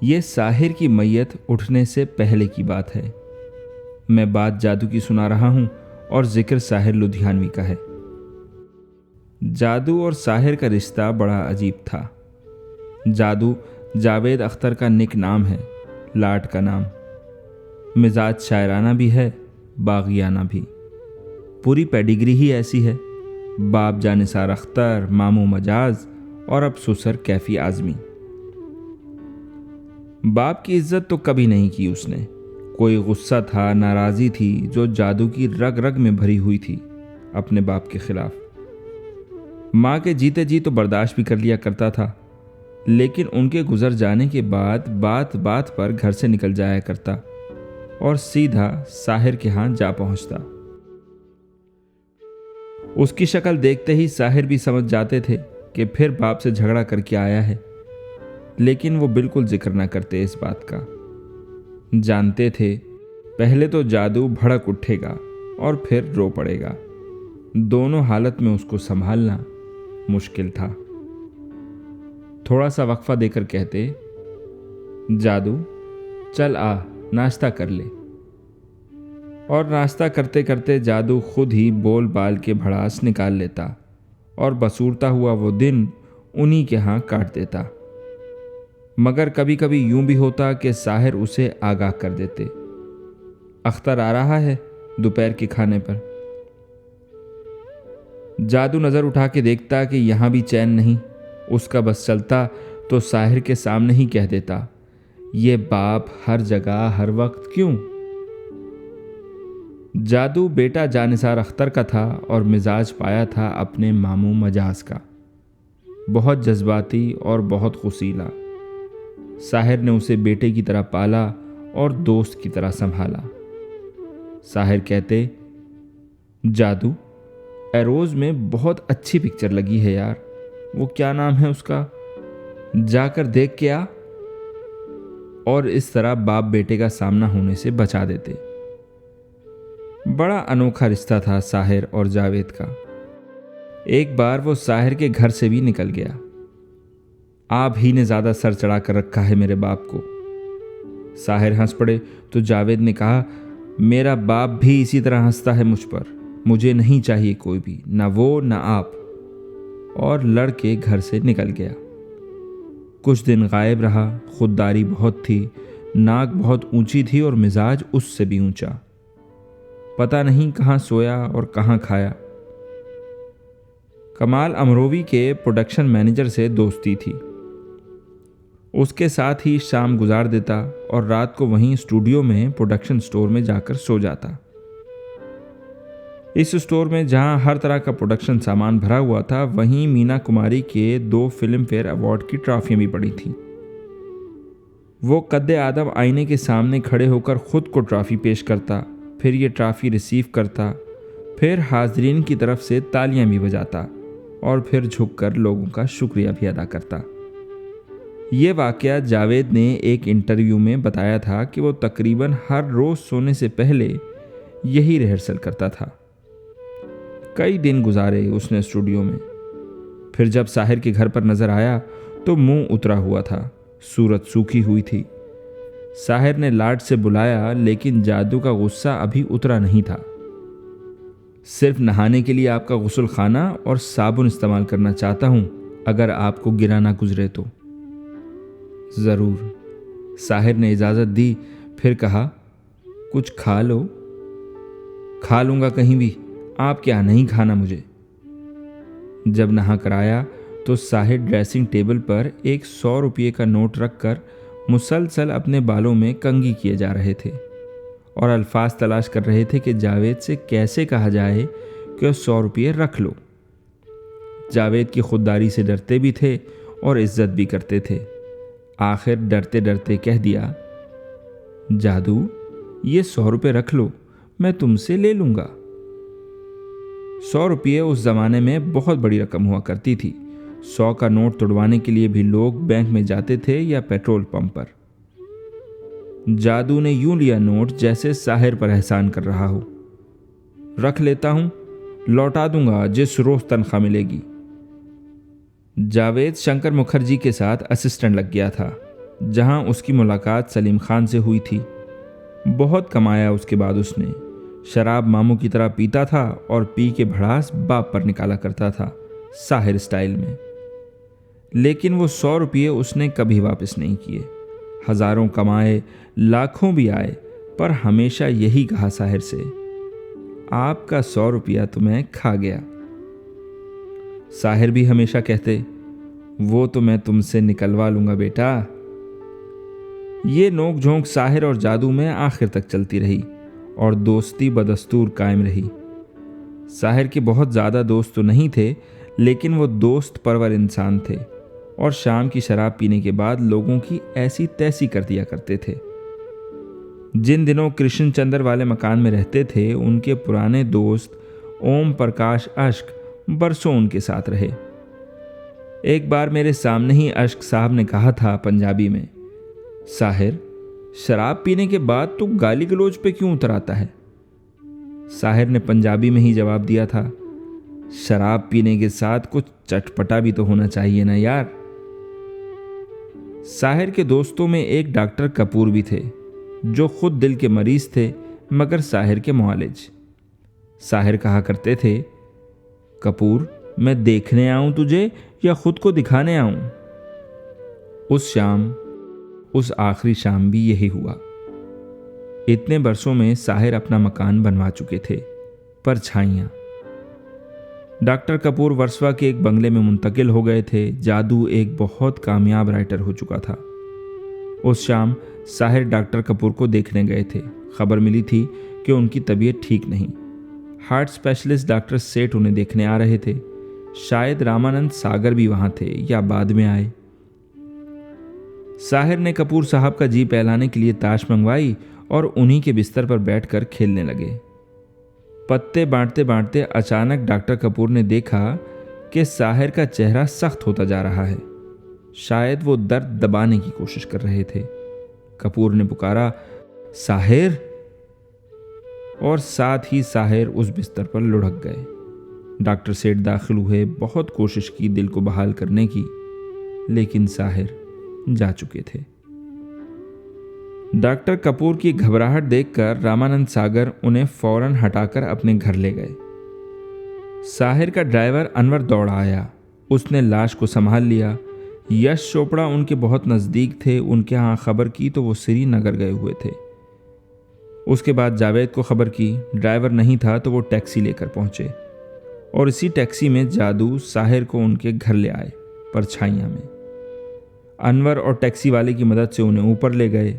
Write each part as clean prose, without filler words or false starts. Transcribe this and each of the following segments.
ये साहिर की मैयत उठने से पहले की बात है। मैं बात जादू की सुना रहा हूं और जिक्र साहिर लुधियानवी का है। जादू और साहिर का रिश्ता बड़ा अजीब था। जादू जावेद अख्तर का निक नाम है, लाट का नाम। मिजाज शायराना भी है, बागियाना भी। पूरी पेडिग्री ही ऐसी है। बाप जानिसार अख्तर, मामू मजाज और अब सुसर कैफी आजमी। बाप की इज्जत तो कभी नहीं की उसने। कोई गुस्सा था, नाराज़ी थी जो जादू की रग रग में भरी हुई थी अपने बाप के खिलाफ। माँ के जीते जी तो बर्दाश्त भी कर लिया करता था, लेकिन उनके गुजर जाने के बाद बात बात पर घर से निकल जाया करता और सीधा साहिर के यहाँ जा पहुँचता। उसकी शक्ल देखते ही साहिर भी समझ जाते थे कि फिर बाप से झगड़ा करके आया है, लेकिन वो बिल्कुल जिक्र ना करते इस बात का। जानते थे पहले तो जादू भड़क उठेगा और फिर रो पड़ेगा। दोनों हालत में उसको संभालना मुश्किल था। थोड़ा सा वक्फा देकर कहते, जादू चल आ, नाश्ता कर ले। और नाश्ता करते करते जादू खुद ही बोल बाल के भड़ास निकाल लेता और बसूरता हुआ वो दिन उन्हीं के यहाँ काट देता। मगर कभी कभी यूं भी होता कि साहिर उसे आगाह कर देते, अख्तर आ रहा है दोपहर के खाने पर। जादू नज़र उठा के देखता कि यहाँ भी चैन नहीं। उसका बस चलता तो साहिर के सामने ही कह देता, ये बाप हर जगह हर वक्त क्यों। जादू बेटा जानिसार अख्तर का था और मिजाज पाया था अपने मामू मजाज का। बहुत जज्बाती और बहुत खुशीला। साहिर ने उसे बेटे की तरह पाला और दोस्त की तरह संभाला। साहिर कहते, जादू एरोज में बहुत अच्छी पिक्चर लगी है यार, वो क्या नाम है उसका, जाकर देख के आ। और इस तरह बाप बेटे का सामना होने से बचा देते। बड़ा अनोखा रिश्ता था साहिर और जावेद का। एक बार वो साहिर के घर से भी निकल गया। आप ही ने ज्यादा सर चढ़ा कर रखा है मेरे बाप को। साहिर हंस पड़े तो जावेद ने कहा, मेरा बाप भी इसी तरह हंसता है मुझ पर। मुझे नहीं चाहिए कोई भी, ना वो ना आप। और लड़के घर से निकल गया। कुछ दिन गायब रहा। खुददारी बहुत थी, नाक बहुत ऊंची थी और मिजाज उससे भी ऊंचा। पता नहीं कहाँ सोया और कहाँ खाया। कमाल अमरोवी के प्रोडक्शन मैनेजर से दोस्ती थी। उसके साथ ही शाम गुजार देता और रात को वहीं स्टूडियो में प्रोडक्शन स्टोर में जाकर सो जाता। इस स्टोर में जहां हर तरह का प्रोडक्शन सामान भरा हुआ था, वहीं मीना कुमारी के 2 फिल्म फेयर अवार्ड की ट्रॉफियां भी पड़ी थी। वो कद्दे आदम आईने के सामने खड़े होकर खुद को ट्रॉफी पेश करता, फिर ये ट्रॉफी रिसीव करता, फिर हाजरीन की तरफ से तालियां भी बजाता और फिर झुककर लोगों का शुक्रिया भी अदा करता। ये वाकया जावेद ने एक इंटरव्यू में बताया था कि वो तकरीबन हर रोज़ सोने से पहले यही रिहर्सल करता था। कई दिन गुजारे उसने स्टूडियो में। फिर जब साहिर के घर पर नजर आया तो मुंह उतरा हुआ था, सूरत सूखी हुई थी। साहिर ने लाड से बुलाया, लेकिन जादू का गुस्सा अभी उतरा नहीं था। सिर्फ नहाने के लिए आपका गुस्ल खाना और साबुन इस्तेमाल करना चाहता हूं, अगर आपको गिरा ना गुजरे तो। जरूर, साहिर ने इजाजत दी। फिर कहा, कुछ खा लो। खा लूंगा कहीं भी, आप क्या नहीं खाना मुझे। जब नहा कर आया तो साहिर ड्रेसिंग टेबल पर एक 100 रुपये का नोट रखकर मुसलसल अपने बालों में कंघी किए जा रहे थे और अल्फाज तलाश कर रहे थे कि जावेद से कैसे कहा जाए कि 100 रुपये रख लो। जावेद की खुददारी से डरते भी थे और इज्जत भी करते थे। आखिर डरते डरते कह दिया, जादू ये 100 रुपये रख लो, मैं तुमसे ले लूंगा। 100 रुपये उस जमाने में बहुत बड़ी रकम हुआ करती थी। 100 का नोट तुड़वाने के लिए भी लोग बैंक में जाते थे या पेट्रोल पंप पर। जादू ने यूं लिया नोट जैसे साहिर पर एहसान कर रहा हो। रख लेता हूं, लौटा दूंगा जिस रोज तनख्वाह मिलेगी। जावेद शंकर मुखर्जी के साथ असिस्टेंट लग गया था। जहां उसकी मुलाकात सलीम खान से हुई थी। बहुत कमाया उसके बाद उसने। शराब मामू की तरह पीता था और पी के भड़ास बाप पर निकाला करता था, साहिर स्टाइल में। लेकिन वो 100 रुपये उसने कभी वापस नहीं किए। हजारों कमाए, लाखों भी आए, पर हमेशा यही कहा साहिर से, आपका 100 रुपया तो मैं खा गया। साहिर भी हमेशा कहते, वो तो मैं तुमसे निकलवा लूंगा बेटा। ये नोक झोंक साहिर और जादू में आखिर तक चलती रही और दोस्ती बदस्तूर कायम रही। साहिर के बहुत ज़्यादा दोस्त तो नहीं थे, लेकिन वो दोस्त परवर इंसान थे और शाम की शराब पीने के बाद लोगों की ऐसी तैसी कर दिया करते थे। जिन दिनों कृष्ण चंद्र वाले मकान में रहते थे, उनके पुराने दोस्त ओम प्रकाश अश्क बरसों उनके साथ रहे। एक बार मेरे सामने ही अश्क साहब ने कहा था पंजाबी में, साहिर, शराब पीने के बाद तू गाली गलौज पे क्यों उतर आता है? साहिर ने पंजाबी में ही जवाब दिया था, शराब पीने के साथ कुछ चटपटा भी तो होना चाहिए ना यार। साहिर के दोस्तों में एक डॉक्टर कपूर भी थे, जो खुद दिल के मरीज थे मगर साहिर के मुआलिज। साहिर कहा करते थे, कपूर, मैं देखने आऊं तुझे या खुद को दिखाने आऊं? उस शाम, उस आखिरी शाम भी यही हुआ। इतने बरसों में साहिर अपना मकान बनवा चुके थे, परछाइयां। डॉक्टर कपूर वर्सवा के एक बंगले में मुंतकिल हो गए थे। जादू एक बहुत कामयाब राइटर हो चुका था। उस शाम साहिर डॉक्टर कपूर को देखने गए थे। खबर मिली थी कि उनकी तबीयत ठीक नहीं। हार्ट स्पेशलिस्ट डॉक्टर सेठ उन्हें देखने आ रहे थे। शायद रामानंद सागर भी वहां थे या बाद में आए। साहिर ने कपूर साहब का जी पहलाने के लिए ताश मंगवाई और उन्हीं के बिस्तर पर बैठकर खेलने लगे। पत्ते बांटते बांटते अचानक डॉक्टर कपूर ने देखा कि साहिर का चेहरा सख्त होता जा रहा है। शायद वो दर्द दबाने की कोशिश कर रहे थे। कपूर ने पुकारा, साहिर, और साथ ही साहिर उस बिस्तर पर लुढ़क गए। डॉक्टर सेठ दाखिल हुए। बहुत कोशिश की दिल को बहाल करने की, लेकिन साहिर जा चुके थे। डॉक्टर कपूर की घबराहट देखकर रामानंद सागर उन्हें फौरन हटाकर अपने घर ले गए। साहिर का ड्राइवर अनवर दौड़ा आया। उसने लाश को संभाल लिया। यश चोपड़ा उनके बहुत नज़दीक थे। उनके यहाँ खबर की तो वो श्रीनगर गए हुए थे। उसके बाद जावेद को खबर की। ड्राइवर नहीं था तो वो टैक्सी लेकर पहुंचे और इसी टैक्सी में जादू साहिर को उनके घर ले आए, परछाइयां में। अनवर और टैक्सी वाले की मदद से उन्हें ऊपर ले गए,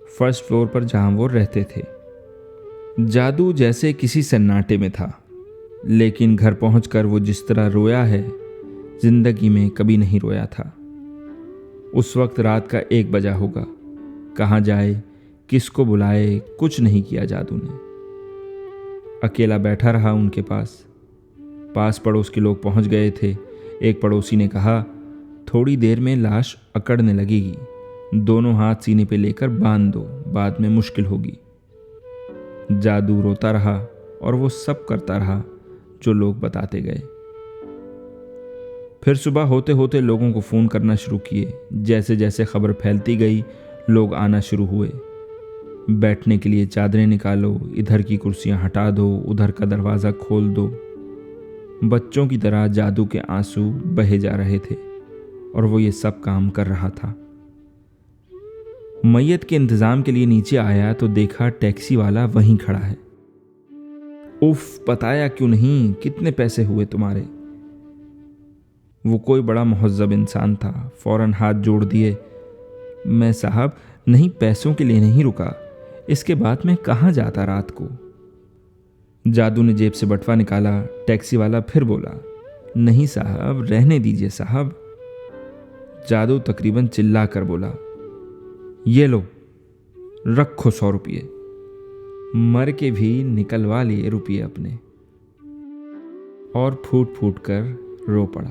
फर्स्ट फ्लोर पर जहां वो रहते थे। जादू जैसे किसी सन्नाटे में था, लेकिन घर पहुंचकर वो जिस तरह रोया है, जिंदगी में कभी नहीं रोया था। उस वक्त रात का 1 बजा होगा। कहाँ जाए, किसको बुलाए, कुछ नहीं किया जादू ने। अकेला बैठा रहा उनके पास पड़ोस के लोग पहुंच गए थे। एक पड़ोसी ने कहा, थोड़ी देर में लाश अकड़ने लगेगी, दोनों हाथ सीने पे लेकर बांध दो, बाद में मुश्किल होगी। जादू रोता रहा और वो सब करता रहा जो लोग बताते गए। फिर सुबह होते होते लोगों को फ़ोन करना शुरू किए। जैसे जैसे खबर फैलती गई, लोग आना शुरू हुए। बैठने के लिए चादरें निकालो, इधर की कुर्सियां हटा दो, उधर का दरवाज़ा खोल दो। बच्चों की तरह जादू के आंसू बहे जा रहे थे और वो ये सब काम कर रहा था। मैयत के इंतजाम के लिए नीचे आया तो देखा टैक्सी वाला वहीं खड़ा है। उफ, बताया क्यों नहीं, कितने पैसे हुए तुम्हारे? वो कोई बड़ा मुहज्जब इंसान था। फौरन हाथ जोड़ दिए। मैं साहब नहीं, पैसों के लिए नहीं रुका, इसके बाद मैं कहाँ जाता रात को। जादू ने जेब से बटवा निकाला। टैक्सी वाला फिर बोला, नहीं साहब, रहने दीजिए साहब। जादू तकरीबन चिल्ला कर बोला, ये लो, रखो 100 रुपये। मर के भी निकलवा लिए रुपये अपने, और फूट फूट कर रो पड़ा।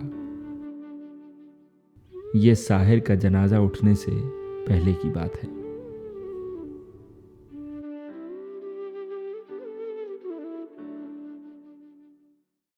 ये साहिर का जनाजा उठने से पहले की बात है।